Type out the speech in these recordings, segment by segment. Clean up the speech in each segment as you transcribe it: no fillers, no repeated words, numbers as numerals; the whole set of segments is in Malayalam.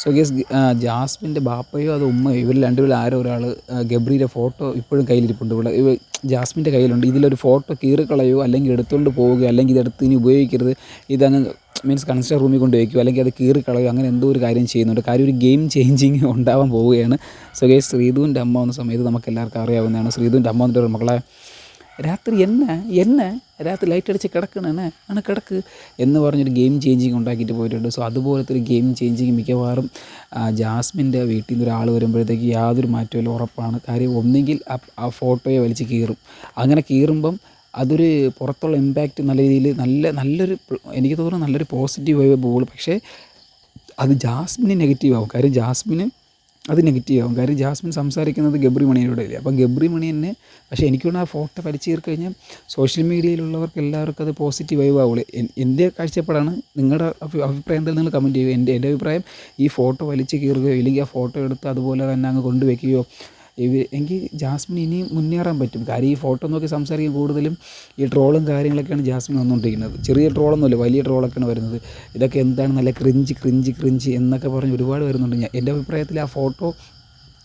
സോ ഗെസ് ജാസ്മിൻ്റെ ബാപ്പയോ അതോ ഉമ്മയോ ഇവർ രണ്ടുപേരിൽ ആരോ ഒരാൾ ഗബ്രിയുടെ ഫോട്ടോ ഇപ്പോഴും കയ്യിലിരിപ്പുണ്ട്. ഇവിടെ ജാസ്മിൻ്റെ കയ്യിലുണ്ട്. ഇതിലൊരു ഫോട്ടോ കീറിക്കളയോ അല്ലെങ്കിൽ എടുത്തുകൊണ്ട് പോവുകയോ അല്ലെങ്കിൽ ഇതെടുത്ത് ഇനി ഉപയോഗിക്കരുത്, ഇതങ്ങ് മീൻസ് കൺസിഡർ റൂമിൽ കൊണ്ട് വയ്ക്കുകയോ അല്ലെങ്കിൽ അത് കീറിക്കളയോ അങ്ങനെ എന്തോ ഒരു കാര്യം ചെയ്യുന്നുണ്ട്. കാര്യം ഒരു ഗെയിം ചേഞ്ചിങ് ഉണ്ടാവാൻ പോവുകയാണ്. സോ ഗെസ് ശ്രീധുവിൻ്റെ അമ്മ വന്ന സമയത്ത് നമുക്ക് എല്ലാവർക്കും അറിയാവുന്നതാണ്. ശ്രീധുവിൻ്റെ അമ്മ വന്നിട്ട് മക്കളെ രാത്രി എന്നെ രാത്രി ലൈറ്റ് അടിച്ച് കിടക്കണേ ആണ് കിടക്ക് എന്ന് പറഞ്ഞൊരു ഗെയിം ചേഞ്ചിങ് ഉണ്ടാക്കിയിട്ട് പോയിട്ടുണ്ട്. സോ അതുപോലത്തെ ഒരു ഗെയിം ചേഞ്ചിങ് മിക്കവാറും ജാസ്മിൻ്റെ വീട്ടിൽ നിന്ന് ഒരാൾ വരുമ്പോഴത്തേക്ക് യാതൊരു മാറ്റമില്ല, ഉറപ്പാണ്. കാര്യം ഒന്നെങ്കിൽ ആ ഫോട്ടോയെ വലിച്ച് കീറും. അങ്ങനെ കീറുമ്പം അതൊരു പുറത്തുള്ള ഇമ്പാക്റ്റ് നല്ല രീതിയിൽ നല്ലൊരു എനിക്ക് തോന്നുന്നു നല്ലൊരു പോസിറ്റീവ് വൈബ് പോകുള്ളൂ. പക്ഷേ അത് ജാസ്മിന് നെഗറ്റീവ് ആവും. കാര്യം ജാസ്മിന് അത് നെഗറ്റീവ് ആവും. കാര്യം ജാസ്മിൻ സംസാരിക്കുന്നത് ഗബ്രി മണിയനോട് അല്ലേ. അപ്പം ഗബ്രി മണിയനെ പക്ഷേ എനിക്ക് തോന്നുന്നു ആ ഫോട്ടോ വലിച്ചു കീറി കഴിഞ്ഞാൽ സോഷ്യൽ മീഡിയയിലുള്ളവർക്ക് എല്ലാവർക്കും അത് പോസിറ്റീവ് വൈബ് ആവുള്ളൂ. എൻ്റെ കാഴ്ചപ്പാടാണ്. നിങ്ങളുടെ അഭിപ്രായം എന്തായാലും നിങ്ങൾ കമൻറ്റ് ചെയ്യുക. എൻ്റെ അഭിപ്രായം ഈ ഫോട്ടോ വലിച്ചു കീറുകയോ ഇല്ലെങ്കിൽ ആ ഫോട്ടോ എടുത്ത് അതുപോലെ തന്നെ അങ്ങ് കൊണ്ടുവയ്ക്കുകയോ എങ്കിൽ ജാസ്മിൻ ഇനിയും മുന്നേറാൻ പറ്റും. കാര്യം ഈ ഫോട്ടോ നോക്കി സംസാരിക്കാൻ കൂടുതലും ഈ ട്രോളും കാര്യങ്ങളൊക്കെയാണ് ജാസ്മിൻ വന്നുകൊണ്ടിരിക്കുന്നത്. ചെറിയ ട്രോളൊന്നുമില്ല, വലിയ ട്രോളൊക്കെയാണ് വരുന്നത്. ഇതൊക്കെ എന്താണ് നല്ല ക്രിഞ്ച് എന്നൊക്കെ പറഞ്ഞ് ഒരുപാട് വരുന്നുണ്ട്. എൻ്റെ അഭിപ്രായത്തിൽ ആ ഫോട്ടോ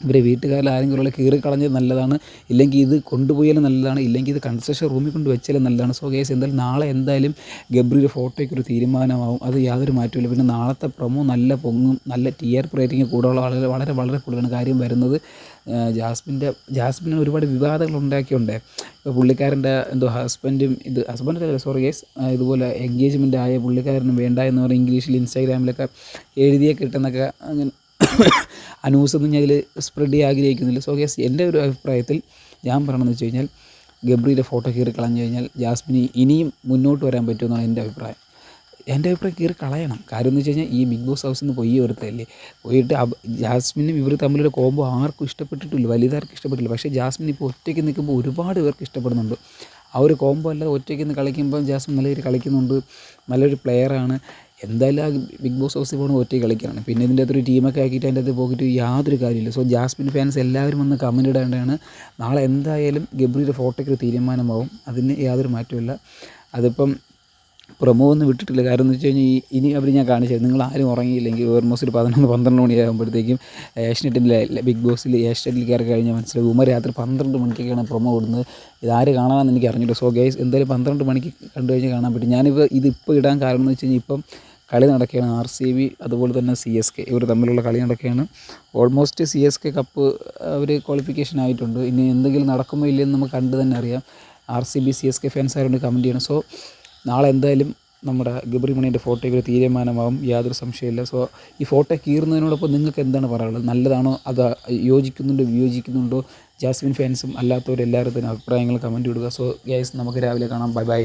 ഇവരെ വീട്ടുകാരിൽ ആരെങ്കിലും കീറിക്കളഞ്ഞത് നല്ലതാണ്, ഇല്ലെങ്കിൽ ഇത് കൊണ്ടുപോയാലും നല്ലതാണ്, ഇല്ലെങ്കിൽ ഇത് കൺസ്ട്രക്ഷൻ റൂമിൽ കൊണ്ട് വെച്ചാലും നല്ലതാണ്. സോ ഗൈസ് എന്തായാലും നാളെ എന്തായാലും ഗബ്രിയുടെ ഫോട്ടോയ്ക്കൊരു തീരുമാനമാവും, അത് യാതൊരു മാറ്റമില്ല. പിന്നെ നാളത്തെ പ്രൊമോ നല്ല പൊങ്ങും, നല്ല TRP റേറ്റിംഗ് കൂടുതലുള്ള വളരെ കൂടുതലാണ്. കാര്യം വരുന്നത് ജാസ്മിന് ഒരുപാട് വിവാദങ്ങൾ ഉണ്ടാക്കിയുണ്ട്. ഇപ്പോൾ പുള്ളിക്കാരൻ്റെ എന്തോ ഇതുപോലെ എൻഗേജ്മെൻ്റ് ആയ പുള്ളിക്കാരനും വേണ്ട എന്ന് പറഞ്ഞ് ഇംഗ്ലീഷിൽ ഇൻസ്റ്റാഗ്രാമിലൊക്കെ എഴുതിയൊക്കെ കിട്ടുന്നൊക്കെ അങ്ങനെ ന്യൂസൊന്നും ഞാൻ ഇതിൽ സ്പ്രെഡ് ചെയ്യാൻ ആഗ്രഹിക്കുന്നില്ല. സോ ഗൈസ് എൻ്റെ ഒരു അഭിപ്രായത്തിൽ ഞാൻ പറയണമെന്ന് വെച്ച് കഴിഞ്ഞാൽ ഗബ്രിയുടെ ഫോട്ടോ കീറി കളഞ്ഞു കഴിഞ്ഞാൽ ജാസ്മിന് ഇനിയും മുന്നോട്ട് വരാൻ പറ്റുമെന്നാണ് എൻ്റെ അഭിപ്രായം. കീറി കളയണം. കാര്യം എന്ന് വെച്ച് കഴിഞ്ഞാൽ ഈ ബിഗ് ബോസ് ഹൗസിൽ നിന്ന് പോയി ഒരുത്തല്ലേ പോയിട്ട് ജാസ്മിനും ഇവർ തമ്മിലൊരു കോംബോ ആർക്കും ഇഷ്ടപ്പെട്ടിട്ടില്ല, വലുതാർക്കും ഇഷ്ടപ്പെട്ടില്ല. പക്ഷേ ജാസ്മിൻ ഇപ്പോൾ ഒറ്റയ്ക്ക് നിൽക്കുമ്പോൾ ഒരുപാട് പേർക്ക് ഇഷ്ടപ്പെടുന്നുണ്ട്. ആ ഒരു കോംബോ അല്ലാതെ ഒറ്റയ്ക്ക് നിന്ന് കളിക്കുമ്പം ജാസ്മിൻ നല്ല രീതിയിൽ കളിക്കുന്നുണ്ട്, നല്ലൊരു പ്ലെയറാണ്. എന്തായാലും ആ ബിഗ് ബോസ് ഹൗസിൽ പോകുന്നത് ഒറ്റയ്ക്ക് കളിക്കാനാണ്. പിന്നെ ഇതിൻ്റെ അകത്തൊരു ടീമൊക്കെ ആക്കിയിട്ട് അതിൻ്റെ അകത്ത് പോയിട്ട് യാതൊരു കാര്യമില്ല. സോ ജാസ്മിൻ ഫാൻസ് എല്ലാവരും വന്ന് കമൻറ്റ് ഇടേണ്ടതാണ്. നാളെ എന്തായാലും ഗബ്രിയുടെ ഫോട്ടോയ്ക്ക് തീരുമാനമാവും, അതിന് യാതൊരു മാറ്റമില്ല. അതിപ്പം പ്രൊമോ ഒന്നും വിട്ടിട്ടില്ല. കാരണം എന്ന് വെച്ച് കഴിഞ്ഞാൽ ഇനി അവർ ഞാൻ കാണിച്ചത് നിങ്ങൾ ആരും ഉറങ്ങിയില്ലെങ്കിൽ ഓൾമോസ്റ്റ് ഒരു 11-12 മണിയാകുമ്പോഴത്തേക്കും ഏഷ്യനെറ്റിൻ്റെ ബിഗ് ബോസിൽ ഏഷ്യനെറ്റിൽ കയറി കഴിഞ്ഞാൽ മനസ്സിലാവും ഉമ്മ രാത്രി 12 മണിക്കൊക്കെയാണ് പ്രൊമോ കൊടുക്കുന്നത്. ഇതാര് കാണാമെന്ന് എനിക്ക് അറിഞ്ഞില്ല. സോ ഗൈസ് എന്തായാലും 12 മണിക്ക് കണ്ടു കഴിഞ്ഞാൽ കാണാൻ പറ്റും. ഇതിപ്പോൾ ഇടാൻ കാരണം എന്ന് വെച്ച് കഴിഞ്ഞാൽ ഇപ്പം കളി നടക്കുകയാണ്. RCB അതുപോലെ തന്നെ CSK ഇവർ തമ്മിലുള്ള കളി നടക്കുകയാണ്. ഓൾമോസ്റ്റ് CSK കപ്പ് അവർ ക്വാളിഫിക്കേഷൻ ആയിട്ടുണ്ട്. ഇനി എന്തെങ്കിലും നടക്കുമോ ഇല്ലയെന്ന് നമുക്ക് കണ്ട് തന്നെ അറിയാം. RCB CSK ഫാൻസ് ആയതുകൊണ്ട് കമൻറ്റ് ചെയ്യണം. സോ നാളെ എന്തായാലും നമ്മുടെ ഗബ്രി മണീൻ്റെ ഫോട്ടോയ്ക്ക് ഒരു തീരുമാനമാവും, യാതൊരു സംശയമില്ല. സോ ഈ ഫോട്ടോ കീറുന്നതിനോടൊപ്പം നിങ്ങൾക്ക് എന്താണ് പറയാനുള്ളത്? നല്ലതാണോ, അത് വിയോജിക്കുന്നുണ്ടോ? ജാസ്മിൻ ഫാൻസും അല്ലാത്തവരെല്ലാവരും തന്നെ അഭിപ്രായങ്ങൾ കമൻറ്റ് ഇടുക. സോ ഗൈസ് നമുക്ക് രാവിലെ കാണാം. ബൈ.